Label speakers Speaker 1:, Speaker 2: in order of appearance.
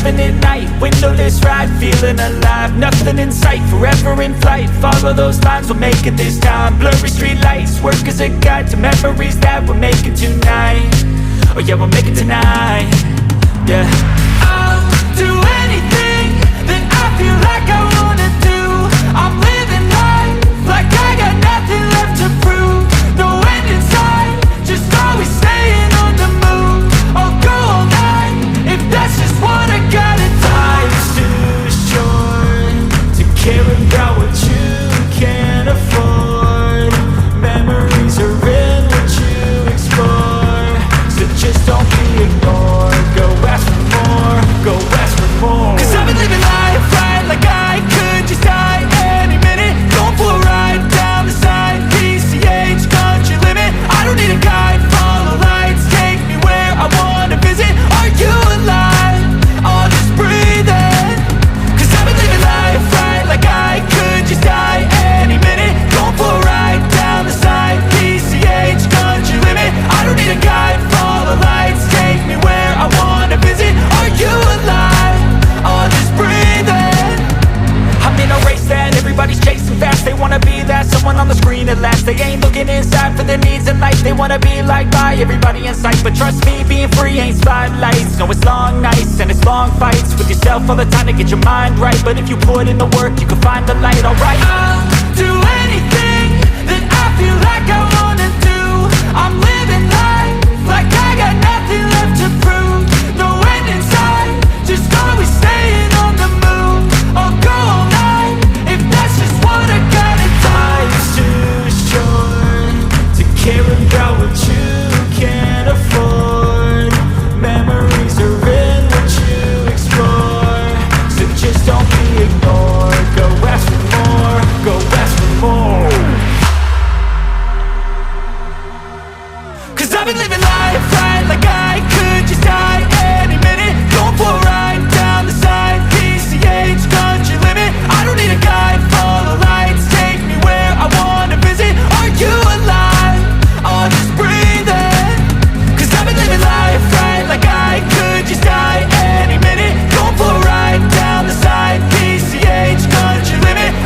Speaker 1: living at night, windowless ride, feeling alive. Nothing in sight, forever in flight. Follow those lines, we'll make it this time. Blurry street lights, work as a guide to memories that we're making tonight. Oh yeah, we'll make it tonight. Yeah, I'll do anything that I feel like I wanna do. I'm living life like I got nothing left to prove. No end in sight, just always staying on the move. I'll go all night if that's just what I gotta do. Life's too short to care about what you can't afford. Memories are in what you explore, so just don't be ignored. Go ask for more, go ask for more. 'Cause I've been living life right like I could just die any minute. Going for a ride down the side, PCH, country limit. I don't need a guide, follow lights, take me where I wanna visit. Are you alive? I'll just breathe in. 'Cause I've been living life right like I could just die any minute. Going for a ride down the side, PCH, country limit. I don't need a guide, follow lights, take me where I wanna visit. Are you alive? I'll just breathe in. I'm in a race that everybody's chasing fast. They wanna be that someone on the screen at last. They ain't looking inside for their needs in life. They wanna be liked by everybody in sight. But trust me, being free ain't spotlights. No, it's long nights and it's long fights with yourself all the time to get your mind right. But if you put in the work, you can find the light. Alright, I'll do anything that I feel like I wanna do. I'm living life like I got nothing left to prove. No end in sight, just always staying on the move. I'll go all night if that's just what I gotta do. Life's too short to care about what you can't afford. Memories are in what you explore, so just don't be ignored. Go ask for more, go ask for more. 'Cause I've been living